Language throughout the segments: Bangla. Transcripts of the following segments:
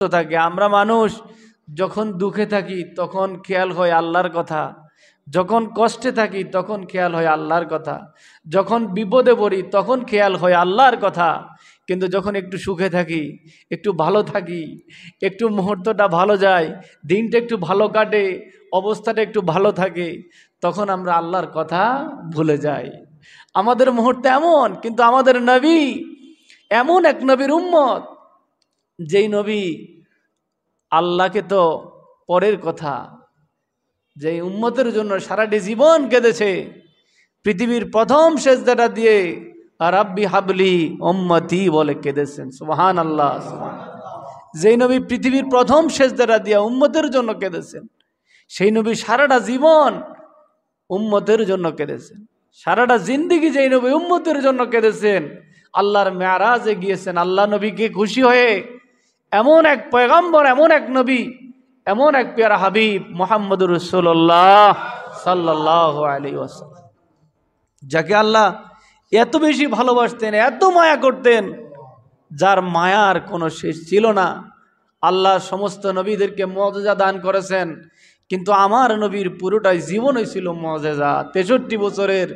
থাকে। আমরা মানুষ যখন দুঃখে থাকি তখন খেয়াল হয় আল্লাহর কথা, যখন কষ্টে থাকি তখন খেয়াল হয় আল্লাহর কথা, যখন বিপদে পড়ি তখন খেয়াল হয় আল্লাহর কথা। কিন্তু যখন একটু সুখে থাকি, একটু ভালো থাকি, একটু মুহূর্তটা ভালো যায়, দিনটা একটু ভালো কাটে, অবস্থাটা একটু ভালো থাকে, তখন আমরা আল্লাহর কথা ভুলে যাই। আমাদের মুহূর্ত এমন, কিন্তু আমাদের নবী এমন এক নবীর উম্মত, যেই নবী আল্লাহকে তো পরের কথা, যে উম্মতের জন্য সারাটি জীবন কেঁদেছে, পৃথিবীর প্রথম সেজদাটা দিয়ে রাব্বি হাবলি উম্মতি বলে কেঁদেছেন। সুবহানাল্লাহ। যেই নবী পৃথিবীর প্রথম সেজদাটা দিয়ে উম্মতের জন্য কেঁদেছেন, সেই নবী সারাটা জীবন উম্মতের জন্য কেঁদেছেন। সারাটা জিন্দেগি যেই নবী উম্মতের জন্য কেঁদেছেন, আল্লাহর মেরাজে গিয়েছেন আল্লাহ নবীকে খুশি হয়ে। এমন এক পয়গম্বর, এমন এক নবী, এমন এক পেয়ারা হাবিব মুহাম্মদুর রাসূলুল্লাহ সাল্লাল্লাহু আলাইহি ওয়াসাল্লাম, যাকে আল্লাহ এত বেশি ভালোবাসতেন, এত মায়া করতেন, যার মায়ার কোনো শেষ ছিল না। আল্লাহ সমস্ত নবীদেরকে মুআজিজা দান করেছেন, কিন্তু আমার নবীর পুরোটাই জীবনই ছিল মুআজিজা। 63 বছরের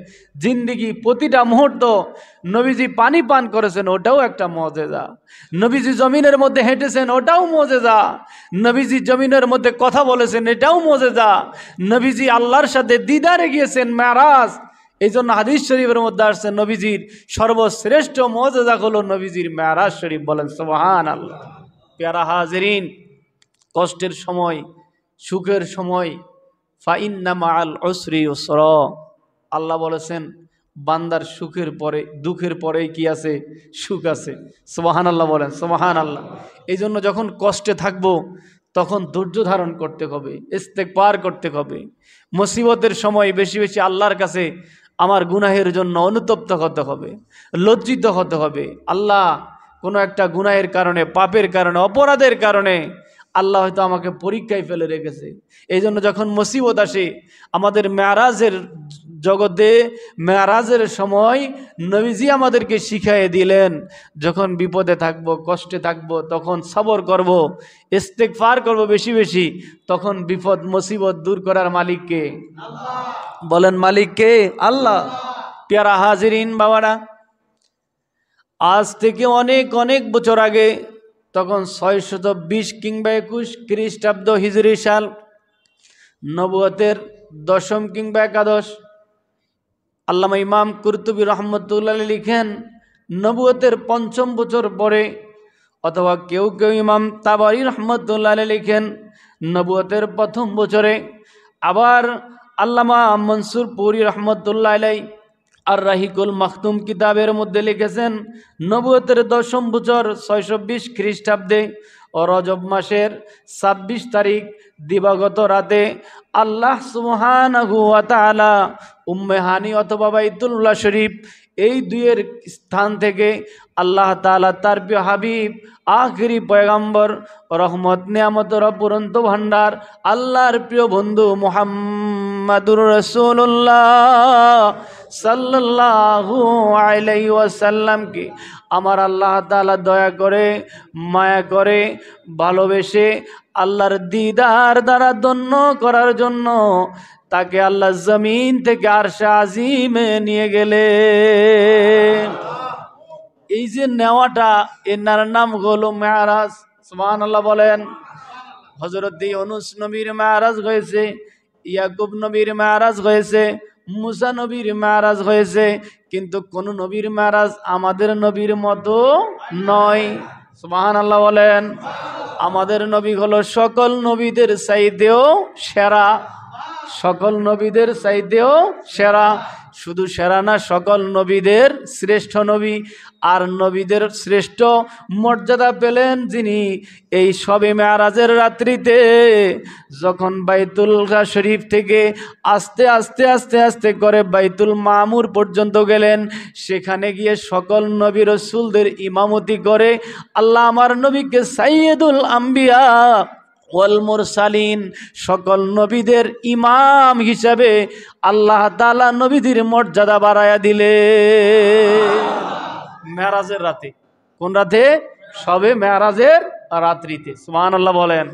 জিন্দেগি, প্রতিটা মুহূর্ত নবীজি পানি পান করেছেন, ওটাও একটা মুআজিজা। নবীজি জমিনের মধ্যে হেঁটেছেন, ওটাও মুআজিজা। নবীজি জমিনের মধ্যে কথা বলেছেন, এটাও মুআজিজা। নবীজি আল্লাহর সাথে দিদারে গিয়েছেন, মেরাজ। এই জন্য হাদিস শরীফের মধ্যে আসছে, নবীজির সর্বশ্রেষ্ঠ মুআজিজা হলো নবীজির মেরাজ শরীফ। বলেন সুবহানাল্লাহ। প্যারা হাজিরিন, কষ্টের সময়, সুখের সময়, ফাইন্না মাআল উসরি ইউসরা, আল্লাহ বলেছেন বান্দার সুখের পরে, দুঃখের পরেই কি আছে? সুখ আছে। সুবহানাল্লাহ বলেন সুবহানাল্লাহ। এই জন্য যখন কষ্টে থাকবো তখন ধৈর্য ধারণ করতে হবে, ইস্তেগফার করতে হবে। মুসিবতের সময় বেশি বেশি আল্লাহর কাছে আমার গুনাহের জন্য অনুতপ্ত হতে হবে, লজ্জিত হতে হবে। আল্লাহ, কোনো একটা গুনাহের কারণে, পাপের কারণে, অপরাধের কারণে আল্লাহ হয়তো আমাকে পরীক্ষায় ফেলে রেখেছে। এই জন্য যখন মুসিবত আসে, আমাদের মেরাজের জগতে, মেরাজের সময় নবীজি আমাদেরকে শিখিয়ে দিলেন, যখন বিপদে থাকব, কষ্টে থাকব, তখন সবর করব, ইস্তেগফার করব বেশি বেশি। তখন বিপদ মুসিবত দূর করার মালিককে বলেন, মালিককে আল্লাহ। প্যারা হাজিরিন বাবারা, আজ থেকে অনেক অনেক বছর আগে, তখন 620 কিংবা 21 খ্রিস্টাব্দ হিজরি সাল, নবুয়তের 10ম কিংবা 11, আল্লামা ইমাম কুরতুবী রহমতুল্লাহ লিখেন নবুয়তের 5ম বছর পরে, অথবা কেউ কেউ ইমাম তাবারি রহমতুল্লাহ লিখেন নবুয়তের 1ম বছরে। আবার আল্লামা মনসুর পুরি রহমতুল্লাহ আলাই আর রাহিকুল মাখতুম কিতাবের মধ্যে লিখেছেন নবুয়তের 10ম বছর 620 খ্রিস্টাব্দে ও রজব মাসের 26 তারিখ দিবাগত রাতে আল্লাহ সুবহানাহু ওয়া তাআলা উম্মে হানি অথবা বাইতুল্লাহ শরীফ, এই দুইয়ের স্থান থেকে আল্লাহ তাআলা তার প্রিয় হাবিব, আখিরি পয়গম্বর, রহমত নিয়ামতের অপুরন্ত ভান্ডার, আল্লাহর প্রিয় বন্ধু মুহাম্মাদুর রাসূলুল্লাহ সাল্লাল্লাহু আলাইহি ওয়াসাল্লামকে আমার আল্লাহ তাআলা দয়া করে, মায়া করে, ভালোবেসে আল্লাহর দিদার দ্বারা ধন্য করার জন্য তাকে আল্লাহ জমিন থেকে আরশে আজিমে নিয়ে গেলে। এই যে নেওয়াটা, এনার নাম হলো মেরাজ। সুবহানাল্লাহ বলেন। হযরত ইউনূস নবীর মেরাজ হয়েছে, ইয়াকুব নবীর মেরাজ হয়েছে, মুসা নবীর মেরাজ হয়েছে, কিন্তু কোন নবীর মেরাজ আমাদের নবীর মতো নয়। সুবহানাল্লাহ বলেন। আমাদের নবী হলো সকল নবীদের চাইতেও সেরা, সকল নবীদের চাইতেও সেরা। শুধু সেরা না, সকল নবীদের শ্রেষ্ঠ নবী। আর নবীদের শ্রেষ্ঠ মর্যাদা পেলেন যিনি এই শবে মেরাজের রাত্রিতে, যখন বাইতুল শরীফ থেকে আস্তে আস্তে আস্তে আস্তে করে বাইতুল মামুর পর্যন্ত গেলেন। সেখানে গিয়ে সকল নবী রাসূলদের ইমামতি করে আল্লাহ আমার নবীকে সাইয়্যিদুল আম্বিয়া ওয়াল মুরসালিন, সকল নবীদের ইমাম হিসাবে আল্লাহ তাআলা নবীদের মর্যাদা বাড়ায়া দিলে মেরাজের রাতে। কোন রাতে? শবে মেরাজের রাত্রিতে। সুবহানাল্লাহ বলেন।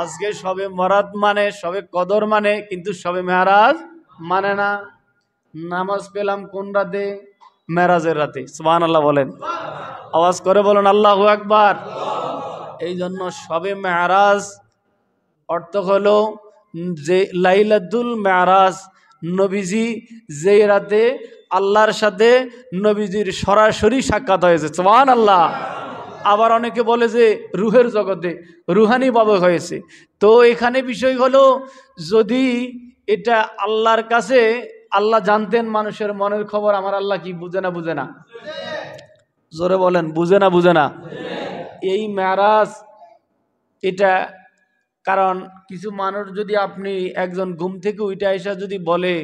আজকে শবে বরাত মানে, শবে কদর মানে, কিন্তু শবে মেরাজ মানে না। নামাজ পেলাম কোন রাতে? মেরাজের রাতে। সুবহানাল্লাহ বলেন। আওয়াজ করে বলেন আল্লাহু আকবার। এই জন্য শবে মেরাজ অর্থ হলো যে লাইলাতুল মেরাজ, নবীজি যেই রাতে আল্লাহর সাথে নবীজির সরাসরি সাক্ষাৎ হয়েছে। সুবহানাল্লাহ। আবার অনেকে বলে যে রুহের জগতে, রুহানি ভাবে হয়েছে। তো এখানে বিষয় হলো, যদি এটা আল্লাহর কাছে, আল্লাহ জানতেন মানুষের মনের খবর, আমার আল্লাহ কি বুঝে না? বুঝে না? জোরে বলেন, বুঝে না? বুঝে না? এই মেরাজ এটা, কারণ কিছু মানুষ যদি, আপনি একজন ঘুম থেকে উঠে এসে যদি বলে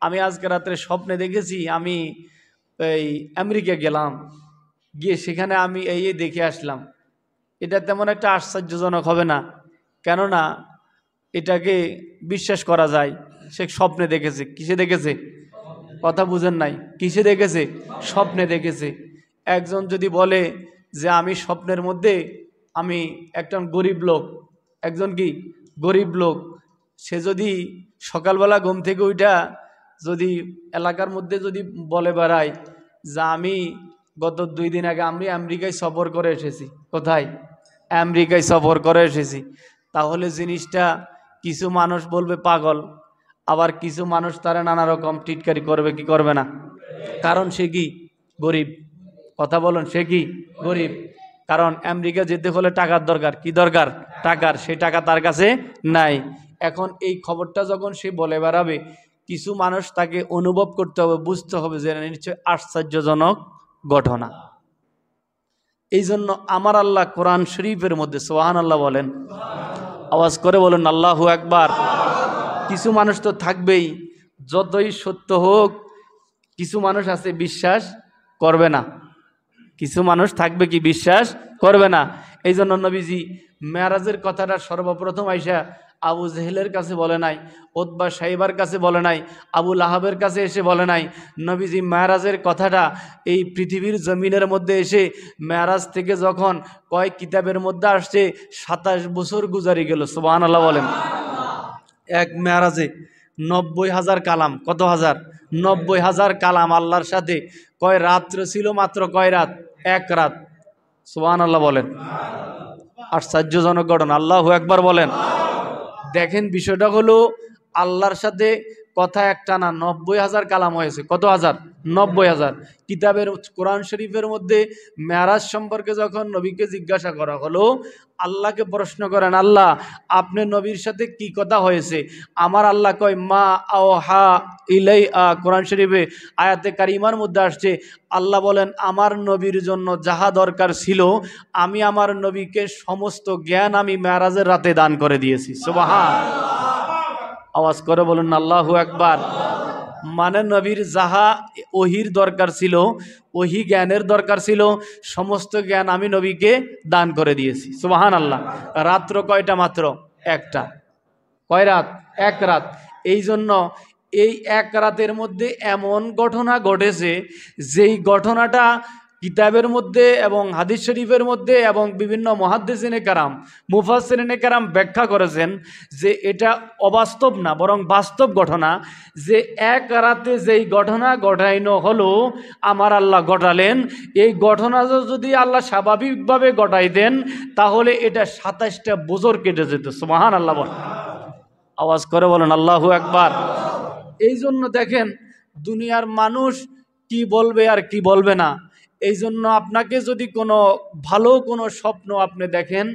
আমি আজকে রাত্রে স্বপ্নে দেখেছি আমি এই আমেরিকা গেলাম, গিয়ে সেখানে আমি এই দেখে আসলাম, এটা তেমন একটা আশ্চর্যজনক হবে না। কেননা এটাকে বিশ্বাস করা যায় সে স্বপ্নে দেখেছে। কিসে দেখেছে? কথা বুঝেন নাই? কিসে দেখেছে? স্বপ্নে দেখেছে। একজন যদি বলে যে আমি স্বপ্নের মধ্যে আমি একজন গরিব লোক, একজন কি গরিব লোক, সে যদি সকালবেলা ঘুম থেকে উঠা যদি এলাকার মধ্যে যদি বলে বেড়ায় যে আমি গত 2 দিন আগে আমি আমেরিকায় সফর করে এসেছি। কোথায়? আমেরিকায় সফর করে এসেছি। তাহলে জিনিসটা কিছু মানুষ বলবে পাগল, আবার কিছু মানুষ তারা নানা রকম টিটকারি করবে, কি করবে না? কারণ সে কি গরিব। কথা বলুন, সে কি গরিব। কারণ আমেরিকা যেতে হলে টাকার দরকার। কি দরকার? টাকার। সেই টাকা তার কাছে নাই। এখন এই খবরটা যখন সে বলে বেড়াবে, কিছু মানুষ তাকে অনুভব করতে হবে, বুঝতে হবে যে নিশ্চয় আশ্চর্যজনক ঘটনা। এই জন্য আমার আল্লাহ কোরআন শরীফের মধ্যে, সুবহানাল্লাহ বলেন, আওয়াজ করে বলুন আল্লাহু আকবার। কিছু মানুষ তো থাকবেই, যতই সত্য হোক কিছু মানুষ আছে বিশ্বাস করবে না। কিছু মানুষ থাকবে কি বিশ্বাস করবে না। এই জন্য নবীজি মেরাজের কথাটা সর্বপ্রথম আইসা আবু জেহেলের কাছে বলে নাই, উতবা সাইবার কাছে বলে নাই, আবু লাহাবের কাছে এসে বলে নাই। নবীজি মেরাজের কথাটা এই পৃথিবীর জমিনের মধ্যে এসে, মেরাজ থেকে যখন কয় কিতাবের মধ্যে আসছে 27 বছর গুজারি গেল। সুবহানাল্লাহ বলেন। এক মেরাজে 90,000 কালাম। কত হাজার? 90,000 কালাম আল্লাহর সাথে। কয় রাত্র ছিল মাত্র কয় রাত? 1 রাত। সুবহানাল্লাহ বলেন। আশ্চর্যজনক ঘটনা। আল্লাহু আকবার বলেন। দেখেন বিষয়টা হলো, আল্লাহর সাথে কথা একটা না, 90,000 কালাম হয়েছে। কত হাজার? 90,000। কিতাবের কোরআন শরীফের মধ্যে মেরাজ সম্পর্কে যখন নবীকে জিজ্ঞাসা করা হলো, আল্লাহকে প্রশ্ন করেন, আল্লাহ আপনি নবীর সাথে কি কথা হয়েছে? আমার আল্লাহ কয় মা আওহা ইলাই। কোরআন শরীফে আয়াতে কারিমার মধ্যে আসছে, আল্লাহ বলেন আমার নবীর জন্য যাহা দরকার ছিল আমি আমার নবীকে সমস্ত জ্ঞান আমি মেরাজের রাতে দান করে দিয়েছি। সুবহান। আওয়াজ করে বলুন আল্লাহু আকবার। মানে নবীর যাহা ওহির দরকার ছিল, ওহি জ্ঞানের দরকার ছিল, সমস্ত জ্ঞান আমি নবীকে দান করে দিয়েছি। সুবহানাল্লাহ। রাত্র কয়টা? মাত্র একটা। কয় রাত? 1 রাত। এই জন্য এই 1 রাতের মধ্যে এমন ঘটনা ঘটেছে, যেই ঘটনাটা কিতাবের মধ্যে এবং হাদিস শরীফের মধ্যে এবং বিভিন্ন মুহাদ্দিসিনে কেরাম, মুফাসসিরিনে কেরাম ব্যাখ্যা করেছেন যে এটা অবাস্তব না, বরং বাস্তব ঘটনা। যে 1 রাতে যেই ঘটনা ঘটাইনো হলো আমার আল্লাহ ঘটালেন, এই ঘটনা যদি আল্লাহ স্বাভাবিকভাবে ঘটাই দেন তাহলে এটা 27টা বছর কেটে যেত। সুবহানাল্লাহ বলেন। আওয়াজ করে বলেন আল্লাহু আকবার। এই জন্য দেখেন দুনিয়ার মানুষ কি বলবে আর কি বলবে না। এই জন্য আপনাকে যদি কোনো ভালো কোনো স্বপ্ন আপনি দেখেন,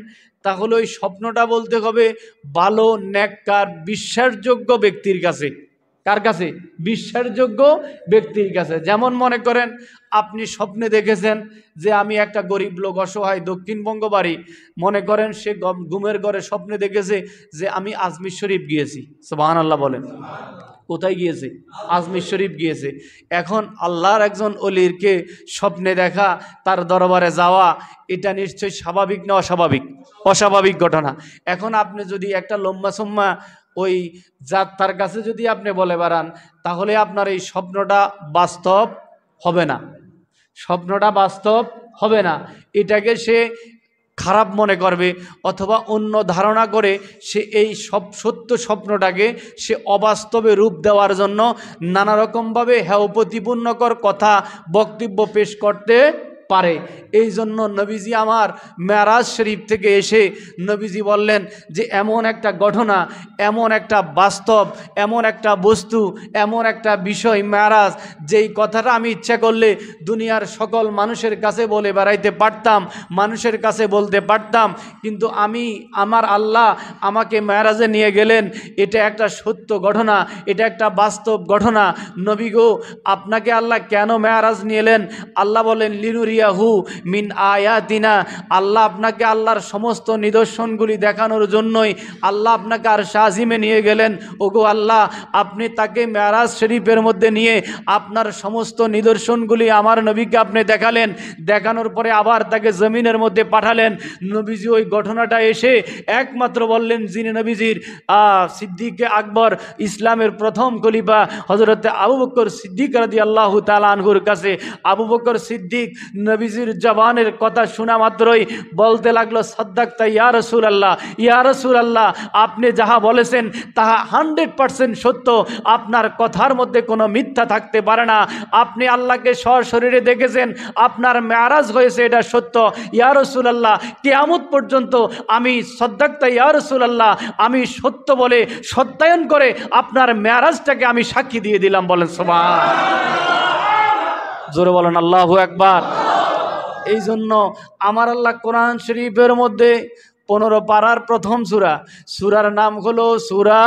তাহলে ওই স্বপ্নটা বলতে হবে ভালো নেককার বিশ্বাসযোগ্য ব্যক্তির কাছে। কার কাছে? বিশ্বাসযোগ্য ব্যক্তির কাছে। যেমন মনে করেন আপনি স্বপ্নে দেখেছেন যে আমি একটা গরিব লোক, অসহায়, দক্ষিণবঙ্গ বাড়ি। মনে করেন সে ঘুমের ঘরে স্বপ্নে দেখেছে যে আমি আজমির শরীফ গিয়েছি। সুবহানাল্লাহ বলেন। কোথায় গিয়েছে? আজমির শরীফ গিয়েছে। এখন আল্লাহর একজন অলিরকে স্বপ্নে দেখা, তার দরবারে যাওয়া, এটা নিশ্চয়ই স্বাভাবিক না অস্বাভাবিক? অস্বাভাবিক ঘটনা। এখন আপনি যদি একটা লম্বা সম্মা ওই জাত তার কাছে যদি আপনি বলে বেড়ান, তাহলে আপনার এই স্বপ্নটা বাস্তব হবে না। স্বপ্নটা বাস্তব হবে না। এটাকে সে খারাপ মনে করবে, অথবা অন্য ধারণা করে সে এই সব সত্য স্বপ্নটাকে সে অবাস্তবে রূপ দেওয়ার জন্য নানা রকমভাবে হেয় প্রতিপূর্ণকর কথা বক্তব্য পেশ করতে পারে। এই জন্য নবীজি আমার মেরাজ শরীফ থেকে এসে নবীজি বললেন যে এমন একটা ঘটনা, এমন একটা বাস্তব, এমন একটা বস্তু, এমন একটা বিষয় মেরাজ, যেই কথাটা আমি ইচ্ছা করলে দুনিয়ার সকল মানুষের কাছে বলে বেড়াইতে পারতাম, মানুষের কাছে বলতে পারতাম, কিন্তু আমার আল্লাহ আমাকে মেরাজে নিয়ে গেলেন। এটা একটা সত্য ঘটনা, এটা একটা বাস্তব ঘটনা। নবী গো, আপনাকে আল্লাহ কেন মেরাজ নিলেন? আল্লাহ বলেন লিনুরিয়াহু মিন আয়াতিনা, আল্লাহ আপনাকে আল্লাহর সমস্ত নিদর্শনগুলি দেখানোর জন্যই আল্লাহ আপনাকে আরশে আজিমে নিয়ে গেলেন। ওগো আল্লাহ, আপনি তাকে মেরাজ শরীফের মধ্যে নিয়ে আপনার সমস্ত নিদর্শনগুলি আমার নবীকে আপনি দেখালেন, দেখানোর পরে আবার তাকে জমিনের মধ্যে পাঠালেন। নবীজি ওই ঘটনাটা এসে একমাত্র বললেন যিনি নবীজির সিদ্দিকে আকবর, ইসলামের প্রথম খলিফা হযরতে আবু বকর সিদ্দিক রাদিয়াল্লাহু তাআলা আনহুর কাছে। আবু বকর সিদ্দিক নবীজির জবানের কথা শোনা মাত্রই বলতে লাগলো, সাদ্দাকতা ইয়া রাসূলুল্লাহ, ইয়া রাসূলুল্লাহ, আপনি যাহা বলেছেন তাহা 100% সত্য, আপনার কথার মধ্যে কোনো মিথ্যা থাকতে পারে না। আপনি আল্লাহকে সশরীরে দেখেছেন, আপনার মেরাজ হয়েছে, এটা সত্য। ইয়া রাসূলুল্লাহ, কিয়ামত পর্যন্ত আমি সাদ্দাকতা ইয়া রাসূলুল্লাহ, আমি সত্য বলে সত্যায়ন করে আপনার মেরাজটাকে আমি সাক্ষী দিয়ে দিলাম। বলেন সুবহানাল্লাহ, জোরে বলেন আল্লাহু আকবার। এই জন্য আমার আল্লাহ কোরআন শরীফের মধ্যে 15 পারার প্রথম সূরার নাম হলো সূরা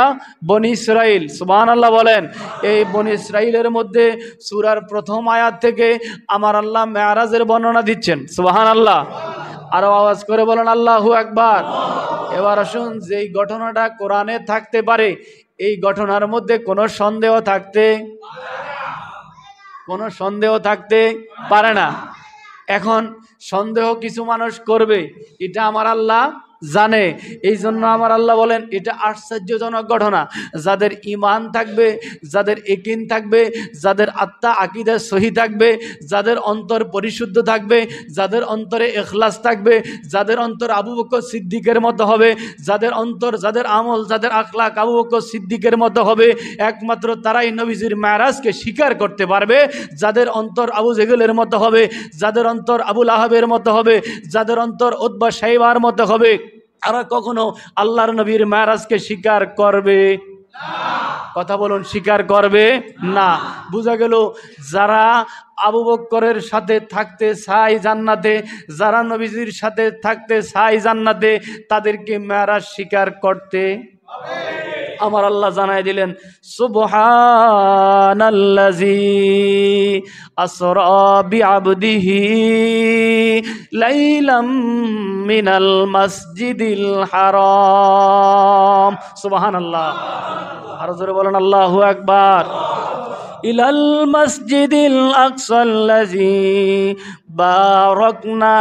বনী ইসরাইল। সুবহানাল্লাহ বলেন। এই বনী ইসরাইলের মধ্যে সূরার প্রথম আয়াত থেকে আমার আল্লাহ মেরাজের বর্ণনা দিচ্ছেন। সুবহানাল্লাহ, আরো আওয়াজ করে বলেন আল্লাহু আকবার। এবার আসুন, যেই ঘটনাটা কোরআনে থাকতে পারে, এই ঘটনার মধ্যে কোনো সন্দেহ থাকতে পারে না। এখন সন্দেহ কিছু মানুষ করবে, এটা আমার আল্লাহ জানে। এই জন্য আমার আল্লাহ বলেন এটা আশ্চর্যজনক ঘটনা। যাদের ঈমান থাকবে, যাদের ইয়াকিন থাকবে, যাদের আত্মা আকীদা সহি থাকবে, যাদের অন্তর পরিশুদ্ধ থাকবে, যাদের অন্তরে ইখলাস থাকবে, যাদের অন্তর আবু বকর সিদ্দিকের মতো হবে, যাদের অন্তর, যাদের আমল, যাদের আখলাক আবু বকর সিদ্দিকের মতো হবে, একমাত্র তারাই নবীজির মেরাজকে স্বীকার করতে পারবে। যাদের অন্তর আবু জেহেলের মতো হবে, যাদের অন্তর আবু লাহাবের মতো হবে, যাদের অন্তর উতবা শাইবার মতো হবে, তারা কখনো আল্লাহর নবীর মেরাজকে স্বীকার করবে না। কথা বলুন, স্বীকার করবে না। বোঝা গেল, যারা আবু বকরের সাথে থাকতে চায় জান্নাতে, যারা নবীজির সাথে থাকতে চায় জান্নাতে, তাদেরকে মেরাজ স্বীকার করতে হবে। আমার আল্লাহ জানাই দিলেন, সুবহানাল্লাযী আসরা বিআবদিহি লাইলাম মিনাল মাসজিদিল হারাম। সুবহানাল্লাহ, আরো জোরে বলেন আল্লাহু আকবার। ইলাল মাসজিদিল আকসাল্লাযী বারাকনা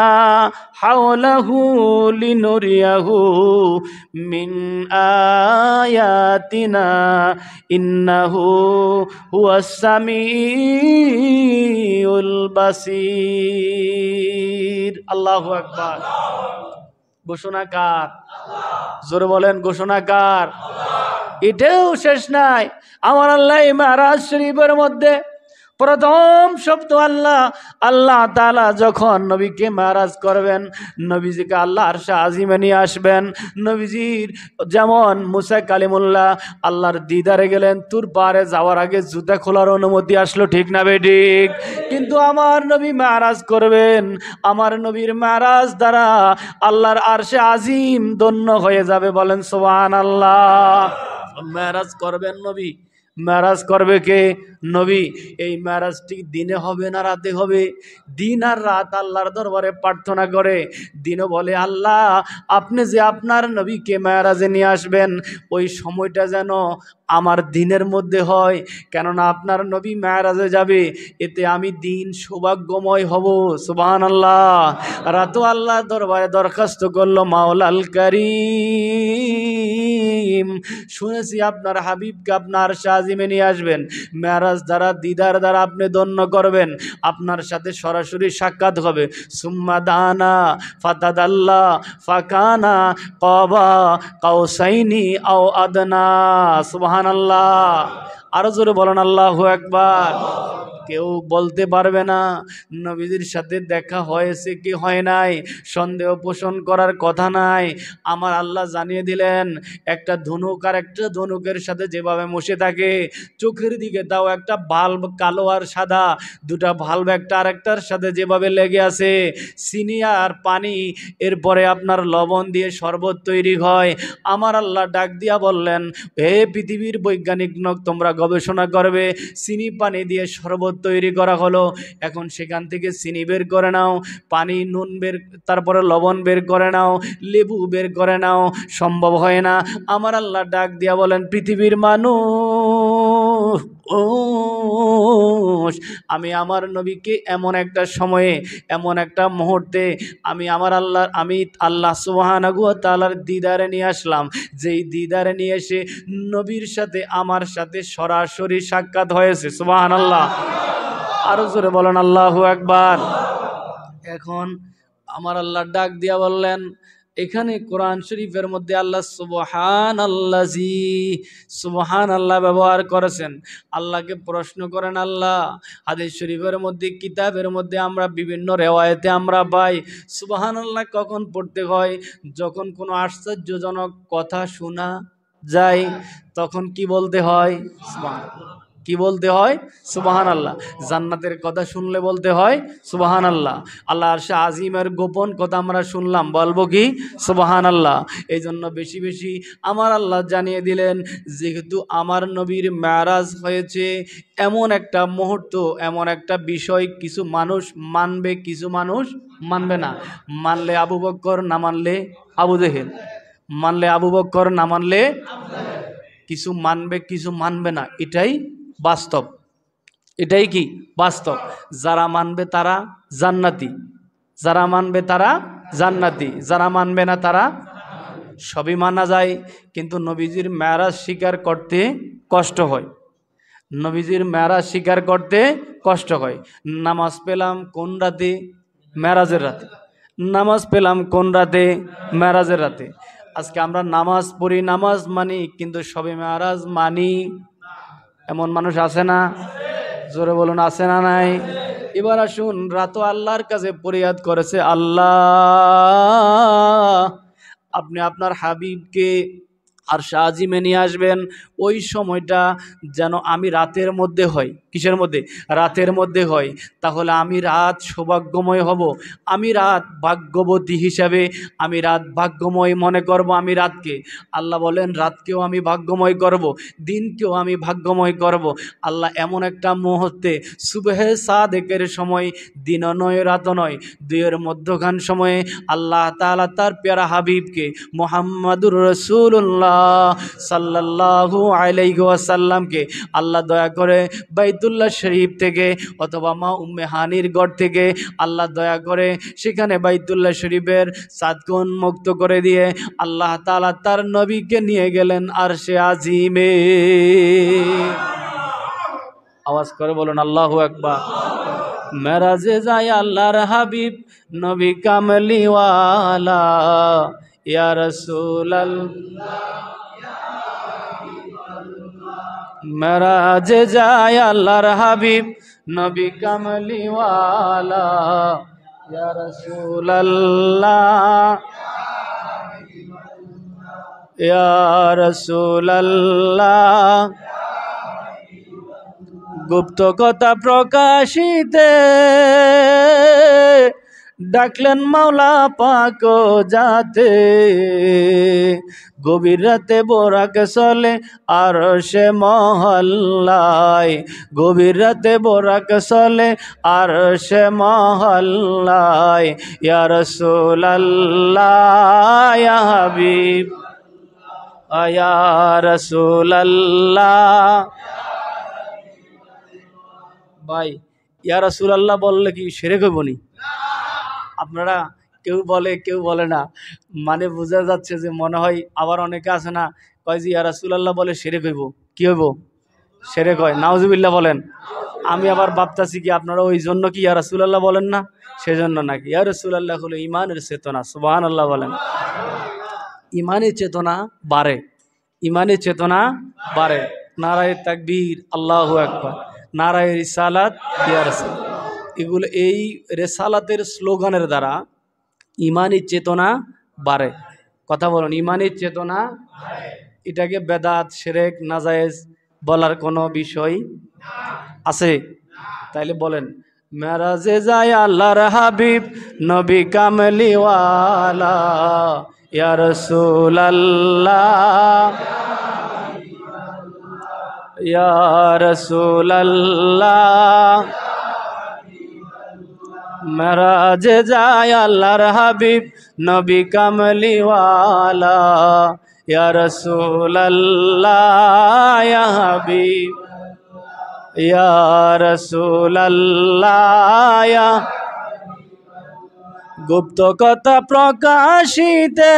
হাওলাহু লিনুরিয়াহু মিন আয়াতিনা ইন্নাহু হুয়াস সামিউল বাসীর। আল্লাহু আকবার। ঘোষণা কার? জোরে বলেন, ঘোষণা কার? এটাও শেষ নাই। আমার আল্লাহ মেরাজ শরীফের মধ্যে প্রথম শব্দ আল্লাহ তাআলা যখন নবীকে মেরাজ করবেন, নবীজিকে আল্লাহ আরশে আজিমে নিয়ে আসবেন। নবীজির যেমন মুসা কালিমুল্লাহ আল্লাহর দিদারে গেলেন, তুর পারে যাওয়ার আগে জুতা খোলার অনুমতি আসলো, ঠিক না বেঠিক? কিন্তু আমার নবী মেরাজ করবেন, আমার নবীর মেরাজ দ্বারা আল্লাহর আরশে আজিম ধন্য হয়ে যাবে। বলেন সুবহানাল্লাহ। মেরাজ করবেন নবী। মেরাজ করবে কে? নবী। এই মেরাজটি দিনে হবে না রাতে হবে? দিন আর রাত আল্লাহর দরবারে প্রার্থনা করে। দিনও বলে, আল্লাহ আপনি যে আপনার নবীকে মেরাজে নিয়ে আসবেন, ওই সময়টা যেন আমার দিনের মধ্যে হয়, কেননা আপনার নবী মেরাজে যাবে, এতে আমি দিন সৌভাগ্যময় হব। সুবহানাল্লাহ। রাতও আল্লাহ দরবারে দরখাস্ত করলো, মাওলাল কারীম, শুনেছি আপনার হাবিবকে আপনার আরশে আজিমে নিয়ে আসবেন। মেরাজ দ্বারা, দিদার দ্বারা আপনি ধন্য করবেন, আপনার সাথে সরাসরি সাক্ষাৎ হবে। সুম্মা দানা ফাতাদাল্লা ফাকানা কাবা কাউসাইনি আও আদনা। সুবহানাল্লাহ। আরো জোরে বলেন আল্লাহু আকবার। কেউ বলতে পারবে না নবীজির সাথে দেখা হয়েছে কি হয় নাই, সন্দেহ পোষণ করার কথা নাই। আমার আল্লাহ জানিয়ে দিলেন, একটা ধনুক আর একটা ধনুকের সাথে যেভাবে বসে থাকে, চোখের দিকে তাও একটা বাল্ব কালো আর সাদা, দুটা বাল্ব একটা আরেকটার সাথে যেভাবে লেগে আছে, চিনি আর পানি, এরপরে আপনার লবণ দিয়ে শরবত তৈরি হয়। আমার আল্লাহ ডাক দিয়া বললেন, হে পৃথিবীর বৈজ্ঞানিক নক, তোমরা গবেষণা করবে। চিনি পানি দিয়ে শরবত তৈরি করা হলো, এখন সেখান থেকে চিনি বের করে নাও, পানি নুন বের, তারপরে লবণ বের করে নাও, লেবু বের করে নাও, সম্ভব হয় না। আমার আল্লাহ ডাক দিয়া বলেন, পৃথিবীর মানুষ, আমি আমার নবীকে এমন একটা সময়ে, এমন একটা মুহূর্তে আমি আল্লাহ সুবহানাহু ওয়া তাআলার দিদারে নিয়ে আসলাম, যেই দিদারে নিয়ে এসে নবীর সাথে আমার সাথে সরাসরি সাক্ষাৎ হয়েছে। সুবহানাল্লাহ। আরো জোরে বলেন আল্লাহু আকবার। এখন আমার আল্লাহ ডাক দিয়া বললেন, এখানে কোরআন শরীফের মধ্যে আল্লাহ সুবহানাল্লাহ ব্যবহার করেছেন। আল্লাহকে প্রশ্ন করেন আল্লাহ। হাদিস শরীফের মধ্যে, কিতাবের মধ্যে আমরা বিভিন্ন রেওয়ায়েতে আমরা পাই, সুবহানাল্লাহ কখন পড়তে হয়? যখন কোনো আশ্চর্যজনক কথা শোনা যায়, তখন কি বলতে হয়? সুবহানাল্লাহ। কি বলতে হয়? সুবহানাল্লাহ। জান্নাতের কথা শুনলে বলতে হয় সুবহানাল্লাহ। আল্লাহ আরশে আজিমের গোপন কথা আমরা শুনলাম, বলবো কি? সুবহানাল্লাহ। এই জন্য বেশি বেশি আমার আল্লাহ জানিয়ে দিলেন, যেহেতু আমার নবীর মেরাজ হয়েছে, এমন একটা মুহূর্ত, এমন একটা বিষয়, কিছু মানুষ মানবে, কিছু মানুষ মানবে না। মানলে আবু বকর, না মানলে আবু জেহেল। মানলে আবু বকর, না মানলে কিছু মানবে, কিছু মানবে না। এটাই বাস্তব। এটাই কি বাস্তব। যারা মানবে তারা জান্নাতি, যারা মানবে তারা জান্নাতি, যারা মানবে না তারা, সবই মানা যায়, কিন্তু নবীজির মেরাজ স্বীকার করতে কষ্ট হয়। নবীজির মেরাজ স্বীকার করতে কষ্ট হয়। নামাজ পেলাম কোন রাতে? মেরাজের রাতে। নামাজ পেলাম কোন রাতে? মেরাজের রাতে। আজকে আমরা নামাজ পড়ি, নামাজ মানি, কিন্তু সবে মেরাজ মানি, এমন মানুষ আছে না? জোরে বলুন, আছে না নাই? এবার আসুন, রাত আল্লাহর কাছে ফরিয়াদ করেছে, আল্লাহ আপনি আপনার হাবিবকে আর আজিমে নিয়ে আসবেন, ওই সময়টা যেন আমি রাতের মধ্যে হয়। কিসের মধ্যে? রাতের মধ্যে হয়। তাহলে আমি রাত সৌভাগ্যময় হব, আমি রাত ভাগ্যবতী হিসাবে, আমি রাত ভাগ্যময় মনে করব আমি রাতকে। আল্লাহ বলেন, রাতকেও আমি ভাগ্যময় করব, দিনকেও আমি ভাগ্যময় করব। আল্লাহ এমন একটা মুহূর্তে, সুবহে সাদেকের সময়, দিনও নয় রাতও নয়, দুইয়ের মধ্যখান সময়ে আল্লাহ তাআলা তার প্যারা হাবিবকে মুহাম্মাদুর রাসূলুল্লাহ সাল্লাল্লাহু আলাইহি ওয়াসাল্লামকে আল্লাহ দয়া করে বাইতুল্লাহ শরীফ থেকে, অথবা মা উম্মে হানির ঘর থেকে আল্লাহ দয়া করে সেখানে বাইতুল্লাহ শরীফের ছাদকে উন্মুক্ত করে দিয়ে আল্লাহ তাআলা তার নবীকে নিয়ে গেলেন আরশে আজিমে। আওয়াজ করে বলুন আল্লাহু আকবার। মেরাজে যায় আল্লাহর হাবিব নবী কামলিওয়ালা, ইয়া রাসূলুল্লাহ। মেরাজে যায় আল্লাহর হাবিব নবী কামলিওয়ালা, ইয়া রাসূলুল্লাহ, ইয়া রাসূলুল্লাহ। গুপ্ত কথা প্রকাশিতে ডাকলেন মাওলা পাক যাতে, গভীর রাতে বোরাক চলে আরশে মহল্লায়, গভীর রাতে বোরাক চলে আরশে মহল্লায়, ইয়া রাসূলুল্লাহ ইয়া হাবিব ইয়া রাসূলুল্লাহ। ভাই, ইয়া রাসূলুল্লাহ বললে কি শিরক হইব নি? আপনারা কেউ বলে কেউ বলে না, মানে বোঝা যাচ্ছে যে মনে হয়, আবার অনেকে আছে না কয় যে ইয়া রাসূলুল্লাহ বলে শিরক হইব। কি হইব? শিরক হয়। নাউজুবিল্লাহ বলেন। আমি আবার ভাবতাছি কি আপনারা ওই জন্য কি ইয়া রাসূলুল্লাহ বলেন না, সেজন্য নাকি? ইয়া রাসূলুল্লাহ হলো ইমানের চেতনা। সুবহানাল্লাহ বলেন। ইমানের চেতনা বাড়ে, ইমানের চেতনা বাড়ে। নারায়ে তাকবীর, আল্লাহু আকবার, নারায়ে রিসালাত, ইয়া রাসূল। এগুলো এই রেসালাতের স্লোগানের দ্বারা ইমানের চেতনা বাড়ে। কথা বলুন, ইমানের চেতনা। এটাকে বেদাত, শিরক, নাজায়েজ বলার কোনো বিষয় আছে? তাইলে বলেন, মেরাজে যায় আল্লাহর হাবিব নবী কামলিওয়ালা, ইয়া রাসূলুল্লাহ, ইয়া রাসূলুল্লাহ। মেরাজে যায় আল্লাহর হাবিব নবী কামলিওয়ালা, ইয়া রাসূলুল্লাহ, ইয়া হাবিব, ইয়া রাসূলুল্লাহ। গুপ্ত কথা প্রকাশিতে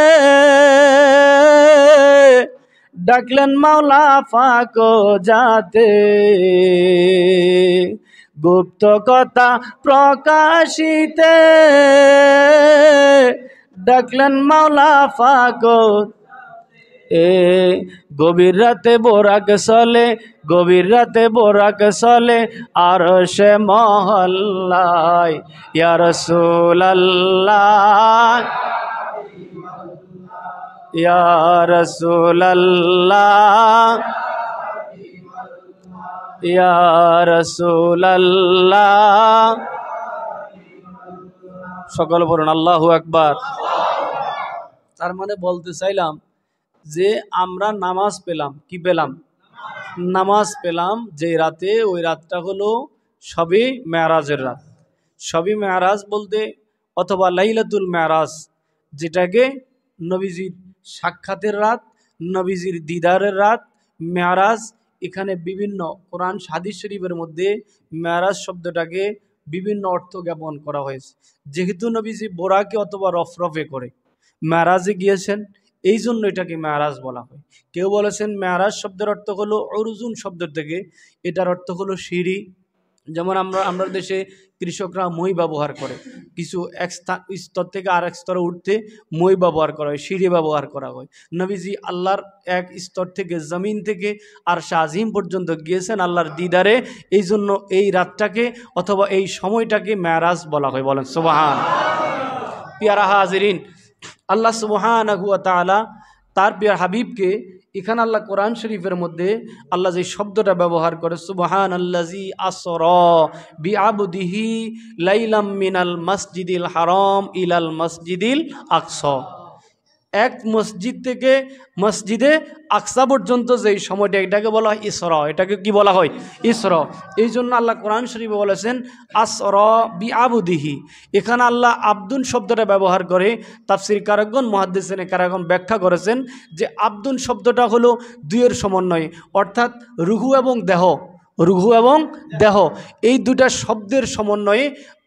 ডাকলেন মাওলা পাক যাতে, গুপ্ত কথা প্রকাশিতে ডাকলেন মাওলা পাক। গভীর রাতে বোরাক চলে, গভীর রাতে বোরাক চলে আরশে মহল্লায়, ইয়া রাসূলুল্লাহ, ইয়া রাসূলুল্লাহ, ইয়া রাসূলুল্লাহ। সকল বলুন আল্লাহু আকবার। তার মানে বলতে চাইলাম যে আমরা নামাজ পেলাম, কি পেলাম? নামাজ পেলাম যে রাতে, ওই রাতটা হলো শবে মেরাজের রাত। শবে মেরাজ বলতে অথবা লাইলাতুল মেরাজ, যেটাকে নবীজির সাক্ষাতের রাত, নবীজির দিদারের রাত, মেরাজ। এখানে বিভিন্ন কোরআন হাদিস শরীফের মধ্যে মেরাজ শব্দটাকে বিভিন্ন অর্থ জ্ঞাপন করা হয়েছে। যেহেতু নবীজি বোরাকে অথবা রফরফে করে মেরাজে গিয়েছেন, এই জন্য এটাকে মেরাজ বলা হয়। কেউ বলেছেন মেরাজ শব্দের অর্থ হলো অরুজুন শব্দের থেকে, এটার অর্থ হলো সিঁড়ি। যেমন আমরা দেশে কৃষকরা মই ব্যবহার করে, কিছু এক স্তর থেকে আর এক স্তরে উঠতে মই ব্যবহার করা হয়, সিঁড়ি ব্যবহার করা হয়। নবীজি আল্লাহর এক স্তর থেকে, জমিন থেকে আর শাহিম পর্যন্ত গিয়েছেন আল্লাহর দিদারে, এই জন্য এই রাতটাকে অথবা এই সময়টাকে মেরাজ বলা হয়। বলেন সুবহান। পিয়ারা হাজিরিন, আল্লাহ সুবহানাহু ওয়া তাআলা তার প্রিয় হাবিবকে এখানে আল্লাহ কোরআন শরীফের মধ্যে আল্লাহ যে শব্দটা ব্যবহার করে, সুবহানাল্লাযী আসরা বিআবদিহি লাইলাম মিনাল মসজিদিল হারাম ইলাল মসজিদিল আকসা। এক মসজিদ থেকে মসজিদে আকসা পর্যন্ত যেই সময়টা, এটাকে বলা হয় ইসরা। এটাকে কি বলা হয়? ইসরা। এই জন্য আল্লাহ কোরআন শরীফে বলেছেন আসরা বিআবদিহি। এখানে আল্লাহ আব্দুন শব্দটা ব্যবহার করে। তাফসীর কারকগণ, মুহাদ্দিসিনে কারকগণ ব্যাখ্যা করেছেন যে আব্দুন শব্দটা হলো দুইয়ের সমন্বয়, অর্থাৎ রুহু এবং দেহ, রুহু এবং দেহ, এই দুটা শব্দের সমন্বয়ে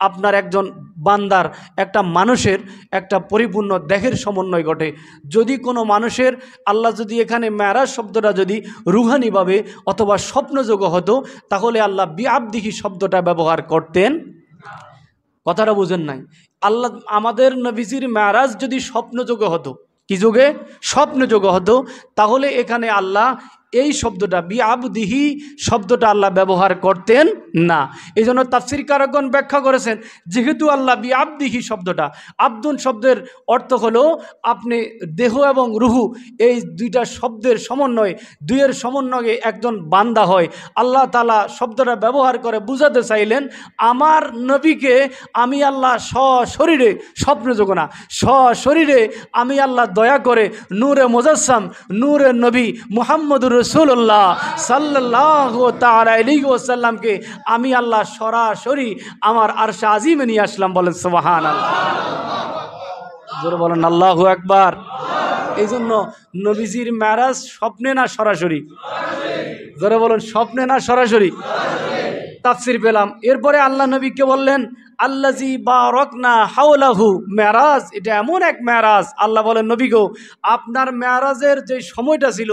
আপনার একজন বান্দার, একটা মানুষের একটা পরিপূর্ণ দেহের সমন্বয় ঘটে। যদি কোনো মানুষের আল্লাহ যদি এখানে মেরাজ শব্দটা যদি রুহানিভাবে অথবা স্বপ্নযোগ্য হতো, তাহলে আল্লাহ বিআবদিহি শব্দটা ব্যবহার করতেন। কথাটা বুঝেন নাই? আল্লাহ আমাদের নবীজির মেরাজ যদি স্বপ্নযোগ্য হতো, কি যুগে? স্বপ্নযোগ্য হতো, তাহলে এখানে আল্লাহ এই শব্দটা বিআবদিহি শব্দটা আল্লাহ ব্যবহার করতেন না। এই জন্য তাফসীর কারকগণ ব্যাখ্যা করেছেন, যেহেতু আল্লাহ বিআবদিহি শব্দটা, আব্দুন শব্দের অর্থ হলো আপনি দেহ এবং রুহু, এই দুইটা শব্দের সমন্বয়ে, দুইয়ের সমন্বয়ে একজন বান্দা হয়। আল্লাহ তাআলা শব্দটা ব্যবহার করে বুঝাতে চাইলেন আমার নবীকে আমি আল্লাহ সশরীরে, স্বপ্নযোগ্য না, সশরীরে আমি আল্লাহ দয়া করে নূরে মুজাসসাম, নূরে নবী মুহাম্মদুর রাসূলুল্লাহ সাল্লাল্লাহু তাআলা আলাইহি ওয়াসাল্লামকে আমি আল্লাহ সরাসরি আমার আরশে আজিমে নিয়ে আসলাম। বলেন সুবহানাল্লাহ। জোরে বলেন আল্লাহু আকবার। এই জন্য নবীজির মেরাজ স্বপ্নে না সরাসরি? জোরে বলেন, স্বপ্নে না সরাসরি? তাফসির পেলাম। এরপরে আল্লাহ নবীকে বললেন আল্লাজি বারাকনা হাওলাহু, মেরাজ এটা এমন এক মেরাজ, আল্লাহ বলেন নবী গো আপনার মেরাজের যে সময়টা ছিল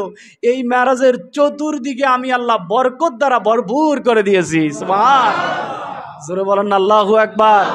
এই মেরাজের চতুর্দিকে আমি আল্লাহ বরকত দ্বারা ভরপুর করে দিয়েছি। সুবহানাল্লাহ, জোরে বলেন আল্লাহু আকবার।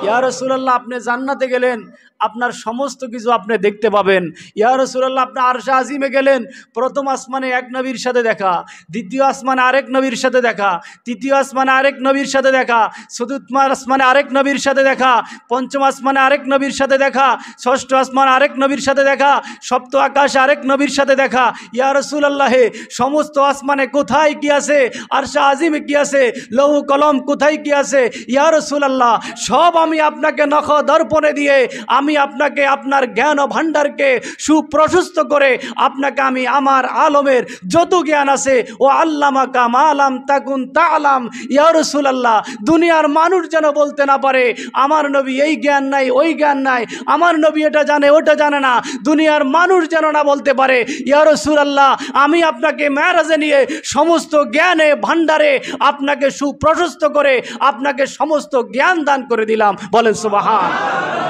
ইয়া রাসূলুল্লাহ আপনি জান্নাতে গেলেন আপনার সমস্ত কিছু আপনি দেখতে পাবেন। ইয়া রাসূলুল্লাহ আপনি আরশে আজিমে গেলেন, প্রথম আসমানে এক নবীর সাথে দেখা, দ্বিতীয় আসমানে আরেক নবীর সাথে দেখা, তৃতীয় আসমানে আরেক নবীর সাথে দেখা, চতুর্থ আসমানে আরেক নবীর সাথে দেখা, পঞ্চম আসমানে আরেক নবীর সাথে দেখা, ষষ্ঠ আসমানে আরেক নবীর সাথে দেখা, সপ্ত আকাশে আরেক নবীর সাথে দেখা। ইয়া রাসূলুল্লাহ সমস্ত আসমানে কোথায় কি আছে, আরশে আজিমে কি আছে, লৌহ কলম কোথায় কি আছে, ইয়া রাসূলুল্লাহ সব আমি আপনাকে নখ দর্পণে দিয়ে আমি আপনাকে আপনার জ্ঞান ও ভাণ্ডারকে সুপ্রশস্ত করে আপনাকে আমি আমার আলমের যত জ্ঞান আছে ও আল্লামাকা মালাম তাকুন তাআলাম। ইয়া রাসূলুল্লাহ দুনিয়ার মানুষ যেন বলতে না পারে আমার নবী এই জ্ঞান নাই ওই জ্ঞান নাই, আমার নবী এটা জানে ওটা জানে না, দুনিয়ার মানুষ যেন না বলতে পারে। ইয়া রাসূলুল্লাহ আমি আপনাকে মেরাজে নিয়ে সমস্ত জ্ঞানে ভাণ্ডারে আপনাকে সুপ্রশস্ত করে আপনাকে সমস্ত জ্ঞান দান করে দিলাম। বলেন সুবহানাল্লাহ,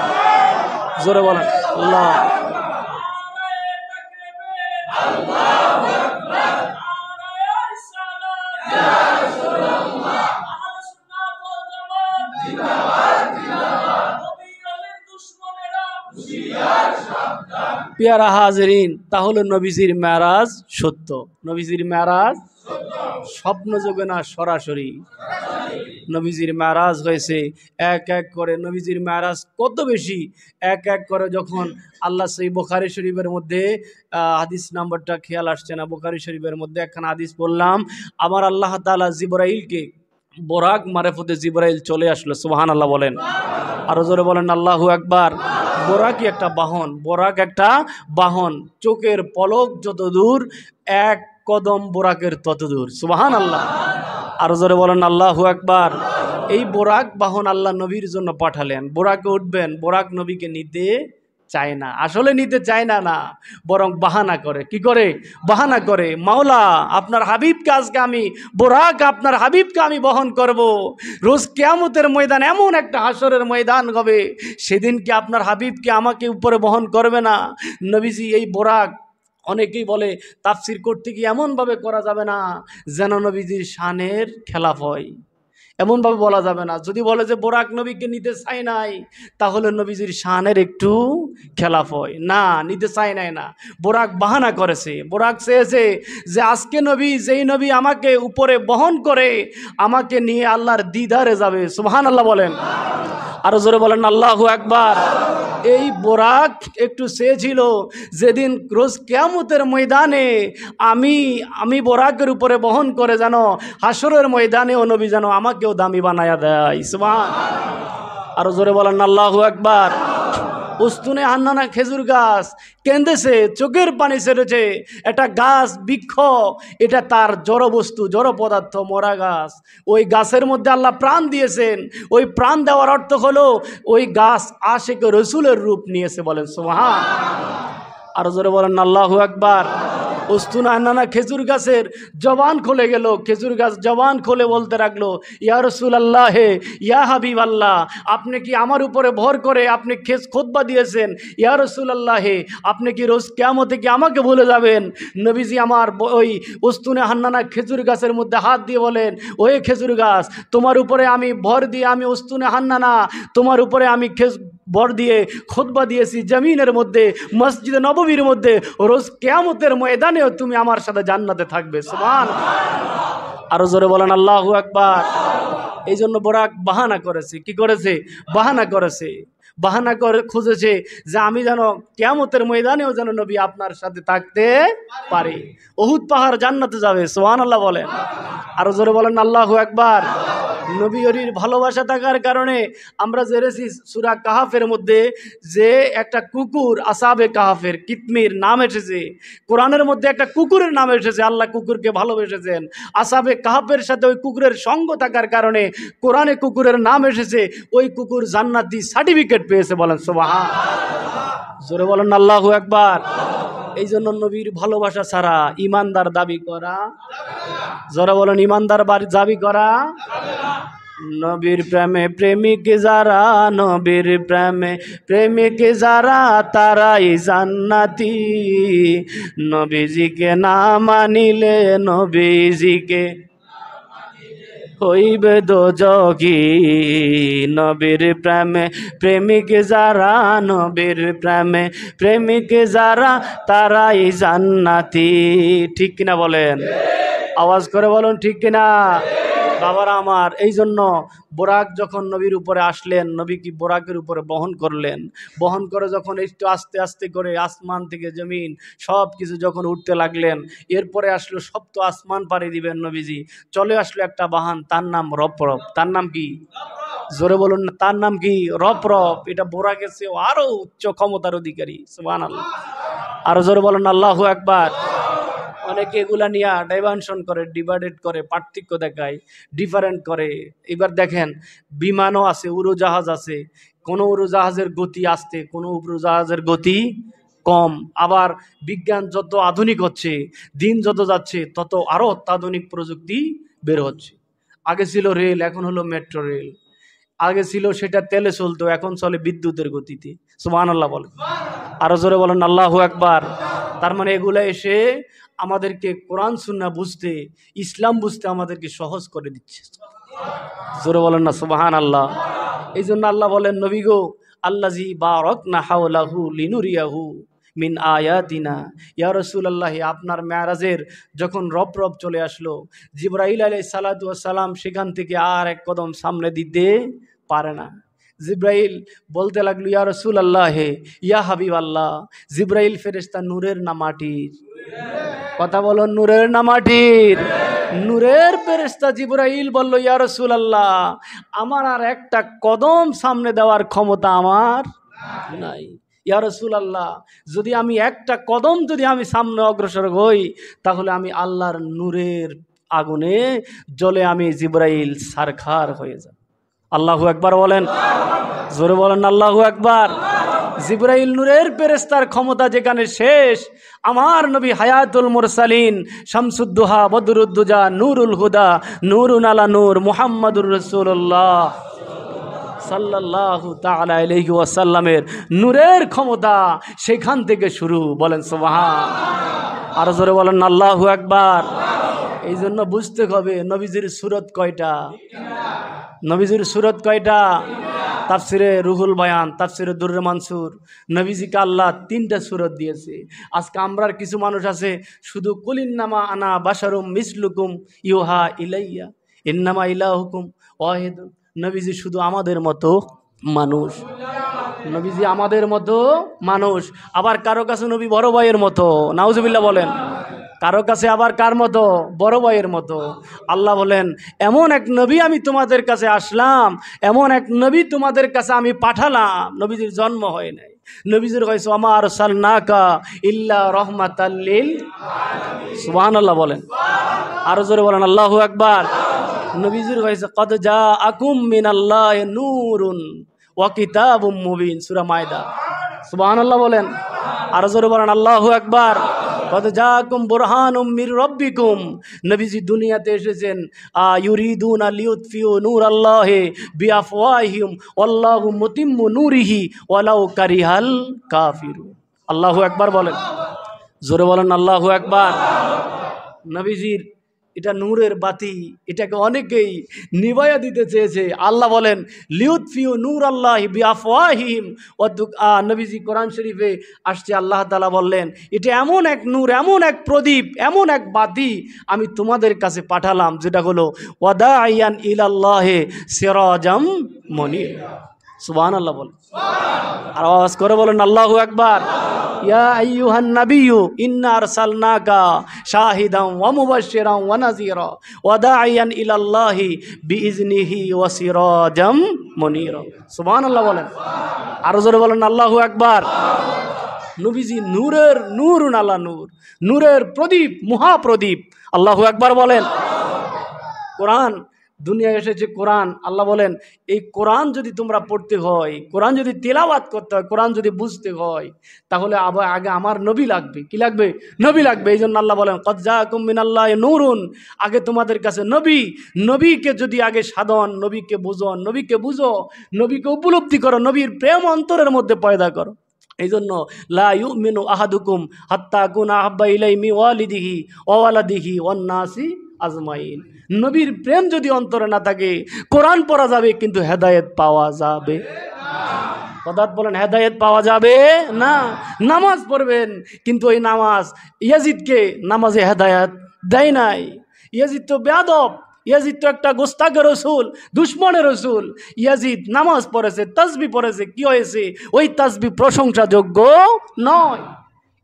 জোরে বলেন আল্লাহ। পেয়ারা হাজরিন, তাহলে নবীজির মেরাজ সত্য, নবীজির মেরাজ স্বপ্ন যোগে না সরাসরি নবীজির মেরাজ হয়েছে। এক এক করে নবীজির মেরাজ কত বেশি, এক এক করে যখন আল্লাহ সেই বুখারী শরীফের মধ্যে হাদিস নাম্বারটা খেয়াল আসছে না, বুখারী শরীফের মধ্যে একখানা হাদিস বললাম, আমার আল্লাহ তাআলা জিবরাইলকে বোরাক মারফতে জিবরাইল চলে আসলো। সুবহানাল্লাহ বলেন, আরো জোরে বলেন আল্লাহু আকবার। বোরাক একটা বাহন, বোরাক একটা বাহন, চোখের পলক যত দূর এক কদম বোরাকের তত দূর। সুবহানাল্লাহ, আরো জোরে বলেন আল্লাহু আকবার। এই বোরাক বাহন আল্লাহ নবীর জন্য পাঠালেন, বোরাকে উঠবেন, বোরাক নবীকে নিতে চায় না, আসলে নিতে চায় না, না বরং বাহানা করে। কি করে? বাহানা করে, মাওলা আপনার হাবিবকে আজকে আমি বোরাক আপনার হাবিবকে আমি বহন করব। রোজ কিয়ামতের ময়দান এমন একটা হাসরের ময়দান হবে, সেদিন কি আপনার হাবিবকে আমাকে উপরে বহন করবে না? নবীজি এই বোরাক, অনেকেই বলে তাফসির করতে গিয়ে এমনভাবে করা যাবে না যেন নবীজির শানের খেলাফ হয়, এমনভাবে বলা যাবে না। যদি বলে যে বোরাক নবীকে নিতে চাই নাই, তাহলে নবীজির শানের একটু খেলাফ হয়, না নিতে চাই নাই না। বোরাক বাহানা করেছে, বোরাক চেয়েছে যে আজকে নবী, যেই নবী আমাকে উপরে বহন করে আমাকে নিয়ে আল্লাহর দিদারে যাবে। সুবহানাল্লাহ বলেন, আরো জোরে বলেন আল্লাহু আকবার। এই বোরাক একটু চেয়েছিল যেদিন রোজ কিয়ামতের ময়দানে আমি বোরাকের উপরে বহন করে যেন হাসরের ময়দানে ও নবী যেন আমাকেও দামি বানায়া দেয়। সুবহানাল্লাহ, আরো জোরে বলেন আল্লাহু আকবার। উস্তুনে হান্নানা খেজুর গাছ কেঁদেছে, চোখের পানি ছেড়েছে। এটা গাছ বৃক্ষ, এটা তার জড় বস্তু, জড় পদার্থ, মরা গাছ। ওই গাছের মধ্যে আল্লাহ প্রাণ দিয়েছেন। ওই প্রাণ দেওয়ার অর্থ হলো ওই গাছ আশিকে রসুলের রূপ নিয়েছে। বলেন সুবহানাল্লাহ, আরো জোরে বলেন আল্লাহু আকবার। উস্তুনা হান্নানা খেজুর গাছের জবান খুলে গেল, খেজুর গাছ জবান খুলে বলতে লাগলো, ইয়া রাসূলুল্লাহ, ইয়া হাবিবাল্লাহ, আপনি কি আমার উপরে ভর করে আপনি খুতবা দিয়েছেন? ইয়া রাসূলুল্লাহ, আপনি কি রোজ কিয়ামতে কি আমাকে ভুলে যাবেন? নবীজি আমার ওই উস্তুনে হান্নানা খেজুর গাছের মধ্যে হাত দিয়ে বলেন, ওই খেজুর গাছ, তোমার উপরে আমি ভর দিয়ে আমি উস্তুনে হান্নানা তোমার উপরে আমি ভর দিয়ে খুতবা দিয়েছি জমিনের মধ্যে, মসজিদে নববীর মধ্যে, রোজ কিয়ামতের ময়দানেও তুমি আমার সাথে জান্নাতে থাকবে। সুবহানাল্লাহ, আরো জোরে বলেন আল্লাহু আকবার। এই জন্য বোরাক বাহানা করেছে। কি করেছে? বাহানা করেছে, বাহানা করে খুঁজেছে যে আমি যেন কিয়ামতের ময়দানেও যেন নবী আপনার সাথে থাকতে পারি। উহুদ পাহাড় জান্নাতে যাবে। সুবহানাল্লাহ বলেন, আরো জোরে বলেন আল্লাহু আকবার। নবীর ভালোবাসা থাকার কারণে আমরা জেনেছি সূরা কাহাফের মধ্যে যে একটা কুকুর, আসাবে কাহাফের কিতমির নাম এসেছে, কোরআনের মধ্যে একটা কুকুরের নাম এসেছে। আল্লাহ কুকুরকে ভালোবেসেছেন। আসাবে কাহাফের সাথে ওই কুকুরের সঙ্গ থাকার কারণে কোরআনে কুকুরের নাম এসেছে। ওই কুকুর জান্নাতি সার্টিফিকেট পেয়েছে। বলেন সুবহানাল্লাহ, জোরে বলেন আল্লাহু আকবার। এই জন্য নবীর ভালোবাসা ছাড়া ইমানদার দাবি করা, যারা বলেন ইমানদার দাবি করা, নবীর প্রেমে প্রেমিক যারা, নবীর প্রেমে প্রেমিক যারা তারাই জান্নাতি। নবীজিকে না মানিলে নবীজিকে হইবে দোজখী। নবীর প্রেমে প্রেমিক যারা, নবীর প্রেমে প্রেমিক যারা তারাই জান্নাতি। ঠিক কিনা বলেন? আওয়াজ করে বলুন ঠিক কিনা বাবারা আমার। এই জন্য বোরাক যখন নবীর উপরে আসলেন, নবী কি বোরাকের উপরে বহন করলেন, বহন করে যখন একটু আস্তে আস্তে করে আসমান থেকে জমিন সব কিছু যখন উঠতে লাগলেন, এরপরে আসলো সপ্ত আসমান পাড়ি দিবেন নবীজি, চলে আসলো একটা বাহন, তার নাম রপরপ। তার নাম কি? জোরে বলুন না, তার নাম কি? রপরপ। এটা বোরাকের চেয়েও আরো উচ্চ ক্ষমতার অধিকারী। সুবহানাল্লাহ। আরো জোরে বলুন আল্লাহু আকবার। অনেকে এগুলা নিয়ে ডাইভানশন করে, ডিভাইডেড করে, পার্থক্য দেখায়, ডিফারেন্ট করে। এবার দেখেন বিমানও আছে, উড়োজাহাজ আছে, কোনো উড়োজাহাজের গতি আস্তে, কোনো উড়োজাহাজের গতি কম। আবার বিজ্ঞান যত আধুনিক হচ্ছে, দিন যত যাচ্ছে, তত আরও অত্যাধুনিক প্রযুক্তি বের হচ্ছে। আগে ছিল রেল, এখন হলো মেট্রো রেল। আগে ছিল সেটা তেলে চলতো, এখন চলে বিদ্যুতের গতিতে। সুবহানাল্লাহ বলেন, আরো জোরে বলেন আল্লাহু আকবার। তার মানে এগুলা এসে আমাদেরকে কোরআন সুন্নাহ বুঝতে, ইসলাম বুঝতে আমাদেরকে সহজ করে দিচ্ছে। জোরে বলেন না সুবহানাল্লাহ। এই জন্য আল্লাহ বলেন, নবী গো, আল্লাজি বারাকনা হাওলাহু লিনুরিয়াহু মিন আয়াতিনা। ইয়া রাসূলুল্লাহ, আপনার মেরাজের যখন রব রব চলে আসলো, জিবরাইল আলাইহিস সালাতু ওয়াস সালাম সেখান থেকে আর এক কদম সামনে দিতে পারে না। জিব্রাইল বলতে লাগলো, ইয়া রাসূলুল্লাহ, ইয়া হাবিবাল্লাহ। জিব্রাইল ফেরেশতা নূরের না মাটির? কথা বলো, নূরের না মাটির? নূরের ফেরেশতা জিবরাইল বলল, ইয়া রাসূলুল্লাহ, আমার আর একটা কদম সামনে দেওয়ার ক্ষমতা আমার নাই। ইয়া রাসূলুল্লাহ, যদি আমি একটা কদম যদি আমি সামনে অগ্রসর হই, তাহলে আমি আল্লাহর নূরের আগুনে জ্বলে আমি জিবরাইল সারখার হয়ে যাব। আল্লাহু আকবার বলেন, জোরে বলেন আল্লাহু আকবার। জিবরাইল নূরের ফেরেশতার ক্ষমতা যেখানে শেষ, আমার নবী হায়াতুল মুরসালিন, শামসুদ্দোহা, বদরুদ্দুজা, নূরুল হুদা, নূরুন আলা নূর, মুহাম্মাদুর রাসূলুল্লাহ সাল্লাল্লাহু তাআলা আলাইহি ওয়াসাল্লামের নূরের ক্ষমতা সেখান থেকে শুরু। বলেন সুবহান। আর জোরে বলেন আল্লাহু আকবার। এই জন্য বুঝতে হবে নবীজির সূরত কয়টা, নবীজির সূরত কয়টা। তাফসিরে রুহুল বায়ান, তাফসিরে দুররে মানসুর, নবীজিকে আল্লাহ 3টা সূরত দিয়েছে। আজকে আমরার কিছু মানুষ আছে শুধু কুলিন্নামা আনা বাশারুম মিসলুকুম ইউহা ইলাইয়া ইন্নামা ইলাহুকুম ওয়াহিদ। নবীজি শুধু আমাদের মতো মানুষ, নবীজি আমাদের মতো মানুষ। আবার কারো কাছে নবী বড় ভাইয়ের মতো, নাউজুবিল্লাহ বলেন। কারো কাছে আবার কার মতো? বড় ভাইয়ের মতো। আল্লাহ বলেন, এমন এক নবী আমি তোমাদের কাছে আসলাম, এমন এক নবী তোমাদের কাছে আমি পাঠালাম, নবীজির জন্ম হয় নাই। নবীজির হয়েছে ওমা আরসালনাকা ইল্লা রাহমাতাল লিল আলামিন। সুবহানাল্লাহ বলেন, আরো জোরে বলেন আল্লাহু আকবার। নবীজির হয়েছে কদ জাআকুম মিনাল্লাহি নূরুন ওয়া কিতাবুম মুবিন, সূরা মায়দা। সুবহানাল্লাহ বলেন, আরো জোরে বলেন আল্লাহু আকবার। কদ জাআকুম বুরহানুম মির রাব্বিকুম। নবীজি দুনিয়াতে এসেছেন ইউরিদুনা লিউতফিউ নূরাল্লাহি বিআফওয়াহিহিম ওয়াল্লাহু মুতিম্মু নূরিহি ওয়ালাউ কারিহাল কাফিরুন। আল্লাহু আকবার বলেন, জোরে বলেন আল্লাহু আকবার। নবীজির এটা নূরের বাতি, এটাকে অনেকেই নিভাইয়া দিতে চেয়েছে। আল্লাহ বলেন, লিউতফিউ নূরাল্লাহি বিআফওয়াহিহিম। নবীজি কোরআন শরীফে আসছে, আল্লাহ তাআলা বললেন, এটা এমন এক নূর, এমন এক প্রদীপ, এমন এক বাতি আমি তোমাদের কাছে পাঠালাম, যেটা হলো ওয়াদাইয়ান ইলাল্লাহি সিরাজাম মুনির। সুবহানাল্লাহ বলেন, আর আওয়াজ করে বলেন আল্লাহু আকবার। ইয়া আইয়ুহান নাবিয়্যু ইন্না আরসালনাকা শাহিদান ওয়া মুবাশশিরান ওয়া নাযীরা ওয়া দাঈয়ান ইলাল্লাহি বিইজনিহি ওয়া সিরাজাম মুনীরা। সুবহানাল্লাহ বলেন, আর জোরে বলেন আল্লাহু আকবার। নবীজি নূরের নূরুন আলা নূর, নূরের প্রদীপ, মহাপ্রদীপ। আল্লাহু আকবার বলেন। কোরআন দুনিয়ায় এসেছে কোরআন। আল্লাহ বলেন এই কোরআন যদি তোমরা পড়তে হয়, কোরআন যদি তেলাওয়াত করতে হয়, কোরআন যদি বুঝতে হয়, তাহলে আগে আমার নবী লাগবে। কি লাগবে? নবী লাগবে। এই জন্য আল্লাহ বলেন কদ জাআকুম মিনাল্লাহি নূরুন, আগে তোমাদের কাছে নবী। নবীকে যদি আগে সাধন, নবীকে বুঝো, নবীকে বুঝো, নবীকে উপলব্ধি করো, নবীর প্রেম অন্তরের মধ্যে পয়দা করো। এই জন্য লা ইউমিনু আহাদুকুম হাত্তা কুনা আহাব্বা ইলাইহি মিন ওয়ালিদিহি ওয়া ওয়ালাদিহি ওয়ান নাসি আজমাইন। নবীর প্রেম যদি অন্তরে না থাকে, কোরআন পড়া যাবে কিন্তু হেদায়েত পাওয়া যাবে পদার্থ বলেন হেদায়েত পাওয়া যাবে না। নামাজ পড়বেন কিন্তু ওই নামাজ ইয়াজিদকে নামাজে হেদায়েত দেয় নাই। ইয়াজিদ তো বেয়াদব, ইয়াজিদ তো একটা গোস্তাকে রসুল, দুশ্মনের রসুল। ইয়াজিদ নামাজ পড়েছে, তাসবিহ পড়েছে, কি হয়েছে? ওই তাসবিহ প্রশংসাযোগ্য নয়।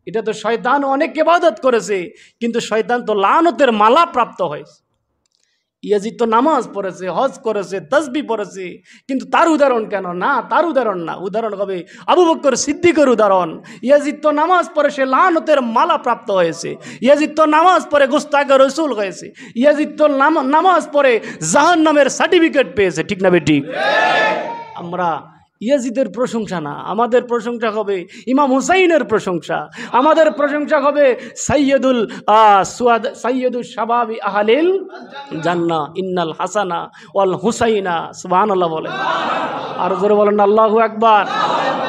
এটা তো শয়তান অনেক ইবাদত করেছে, কিন্তু শয়তান তো লানতের মালা প্রাপ্ত হয়েছে। ইয়াজিদ তো নামাজ পড়েছে, হজ করেছে, তাসবিহ পড়েছে, কিন্তু তার উদাহরণ কেন না? তার উদাহরণ না, উদাহরণ হবে আবু বকর সিদ্দিকের উদাহরণ। ইয়াজিদ তো নামাজ পড়ে সে লানতের মালা প্রাপ্ত হয়েছে। ইয়াজিদ তো নামাজ পড়ে গোস্তাকে রসুল হয়েছে। ইয়াজিদ তো নামাজ পড়ে জাহান্নামের সার্টিফিকেট পেয়েছে। ঠিক না বেঠিক? আমরা ইয়াজিদের প্রশংসা না, আমাদের প্রশংসা হবে ইমাম হুসাইনের প্রশংসা। আমাদের প্রশংসা হবে সাইয়্যিদুশ শাবাবি আহলিল জান্নাহ ইন্নাল হাসানা ওয়াল হুসাইনা। সুবহানাল্লাহ বলেন, আর জোরে বলেন আল্লাহু আকবার।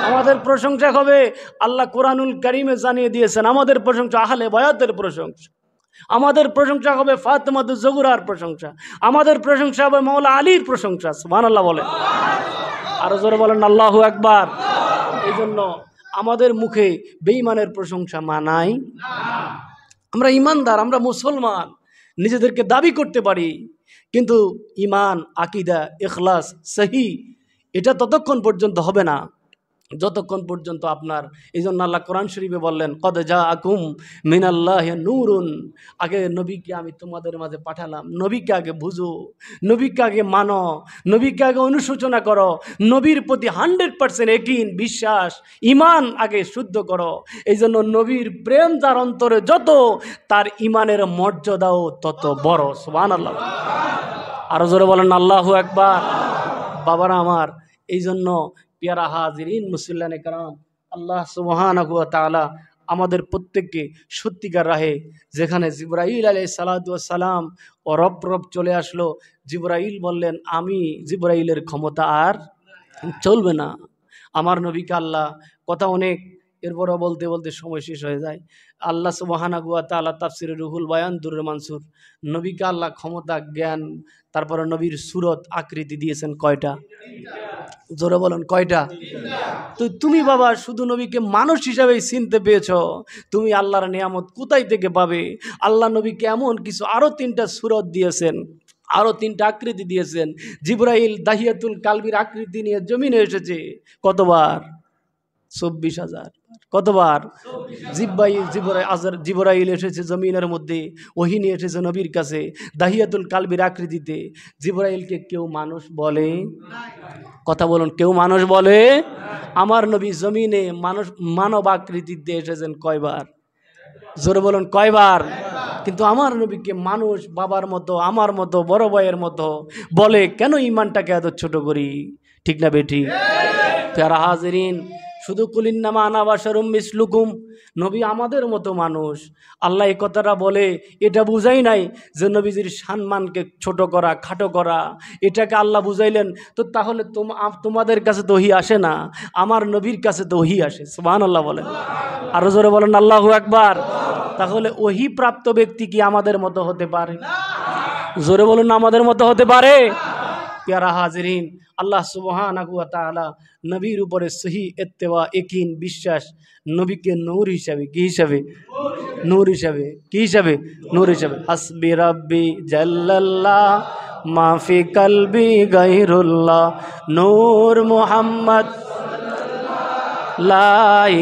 আমাদের প্রশংসা হবে, আল্লাহ কোরআনুল কারীমে জানিয়ে দিয়েছেন, আমাদের প্রশংসা আহলে বায়াতের প্রশংসা। আমাদের প্রশংসা হবে ফাতেমাতুজ জোহরার প্রশংসা। আমাদের প্রশংসা হবে মাওলা আলীর প্রশংসা। সুবহানাল্লাহ বলেন, আরো জোরে বলেন আল্লাহু আকবার। এই জন্য আমাদের মুখে বেঈমানের প্রশংসা মানাই না। আমরা ইমানদার, আমরা মুসলমান, নিজেদেরকে দাবি করতে পারি, কিন্তু ইমান, আকীদা, ইখলাস, সহি এটা ততক্ষণ পর্যন্ত হবে না যতক্ষণ পর্যন্ত আপনার। এই জন্য আল্লাহ কোরআন শরীফে বললেন কদ জাআকুম মিনাল্লাহি নূরুন, আগে নবীকে আমি তোমাদের মাঝে পাঠালাম। নবীকে আগে বুঝো, নবীকে আগে মানো, নবীকে আগে অনুশোচনা করো, নবীর প্রতি 100% ইয়াকিন, বিশ্বাস, ইমান আগে শুদ্ধ করো। এই জন্য নবীর প্রেম যার অন্তরে যত, তার ইমানের মর্যাদাও তত বড়। সুবহানাল্লাহ, আরো জোরে বলেন আল্লাহু আকবার। বাবারা আমার, এই জন্য প্যারা হাজিরিন মুসল্লিয়ানে কেরাম, আল্লাহ সুবহানাহু ওয়া তাআলা আমাদের প্রত্যেককে সত্যিকার রাহে, যেখানে জিবরাইল আলাইহিস সালাতু ওয়াস সালাম ও রব চলে আসলো, জিবরাইল বললেন আমি জিবরাইলের ক্ষমতা আর চলবে না। আমার নবীকে আল্লাহ কথা অনেক, এরপরও বলতে বলতে সময় শেষ হয়ে যায়। আল্লাহ সুবহানাহু ওয়া তাআলা তাফসিরে রুহুল বায়ান দুরুল মানসুর, নবীকে আল্লাহ ক্ষমতা, জ্ঞান, তারপরে নবীর সুরত, আকৃতি দিয়েছেন কয়টা? জোরে বলেন কয়টা? তো তুমি বাবা শুধু নবীকে মানুষ হিসাবেই চিনতে পেয়েছো, তুমি আল্লাহর নিয়ামত কোথায় থেকে পাবে? আল্লাহ নবীকে এমন কিছু আরো 3টা সুরত দিয়েছেন, আরো 3টা আকৃতি দিয়েছেন। জিবরাইল দাহিয়াতুল কালবির আকৃতি নিয়ে জমিনে এসেছে কতবার? 24,000। কতবার? জিবরাইল এসেছে জমিনের মধ্যে, ওহী নিয়ে এসেছে নবীর কাছে দাহিয়াতুল কালবির আকৃতিতে। জিবরাইলকে কেউ মানুষ বলে? কথা বলুন, কেউ মানুষ বলে? আমার নবী জমিনে মানুষ মানব আকৃতিতে এসেছেন কয়বার? জোরে বলুন কয়বার? কিন্তু আমার নবীকে মানুষ, বাবার মতো, আমার মতো, বড় ভাইয়ের মতো বলে কেন? ইমানটাকে এত ছোট করি। ঠিক না বেঠি? প্যারা হাজিরিন, শুধু কুলিন্নামা আনা বাশারুম মিসলুকুম, নবী আমাদের মতো মানুষ। আল্লাহ এই কথাটা বলে এটা বুঝাই নাই যে নবীজির সম্মানকে ছোট করা, খাটো করা, এটাকে আল্লাহ বুঝাইলেন। তো তাহলে তোমাদের কাছে তো ওহী আসে না, আমার নবীর কাছে তো ওহী আসে। সুবহানাল্লাহ বলেন, আরো জোরে বলেন আল্লাহু আকবার। তাহলে ওহী প্রাপ্ত ব্যক্তি কি আমাদের মতো হতে পারে? জোরে বলুন, আমাদের মতো হতে পারে? প্যারা হাজিরিন, আল্লাহ সুবহানাহু ওয়া তাআলা নবীর উপরে সহি ইত্তেবা, ইয়াকিন, বিশ্বাস, নবীকে নূর হিসাবে, কি হিসাবে? নূর হিসাবে, কি হিসাবে? নূর হিসাবে। হাসবি রাব্বি জাল্লাল্লাহ মা ফি কলবি গায়রুল্লাহ নূর মুহাম্মদ লা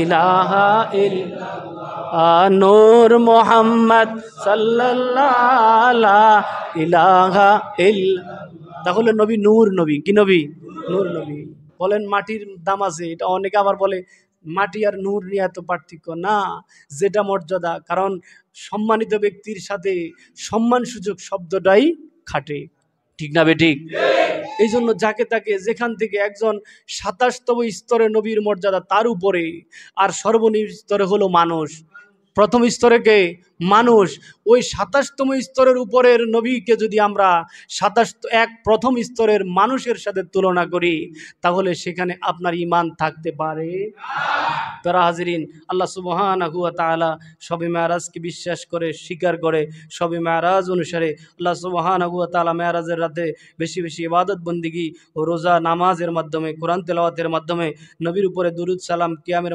ইলাহা ইল্লাল্লাহ নূর মুহাম্মদ সাল্লাল্লাহু লা ইলাহা ইল্লাল্লাহ। তাহলে নবী নূর নবী, কি নবী? নূর নবী। বলেন মাটির দাম আছে, এটা অনেকে আবার বলে মাটি আর নূর নিয়ে এত পার্থক্য না, যেটা মর্যাদা। কারণ সম্মানিত ব্যক্তির সাথে সম্মানসূচক শব্দটাই খাটে। ঠিক না বেঠিক? এই জন্য যাকে তাকে যেখান থেকে একজন ২৭তম স্তরে নবীর মর্যাদা, তার উপরে আর সর্বনিম্ন স্তরে হলো মানুষ। প্রথম স্তরে কে? মানুষ। ওই ২৭তম স্তরের উপরের নবীকে যদি আমরা প্রথম স্তরের মানুষের সাথে তুলনা করি, তাহলে সেখানে আপনার ঈমান থাকতে পারে? প্যারা হাজিরিন, আল্লাহ সুবহানাহু ওয়া তাআলা শবে মেরাজকে বিশ্বাস করে, স্বীকার করে, শবে মেরাজ অনুসারে আল্লাহ সুবহানাহু ওয়া তাআলা মেরাজের রাতে বেশি বেশি ইবাদত বন্দিগি ও রোজা নামাজের মাধ্যমে, কোরআন তেলাওয়াতের মাধ্যমে, নবীর উপরে দুরূদ সালাম, কিয়ামের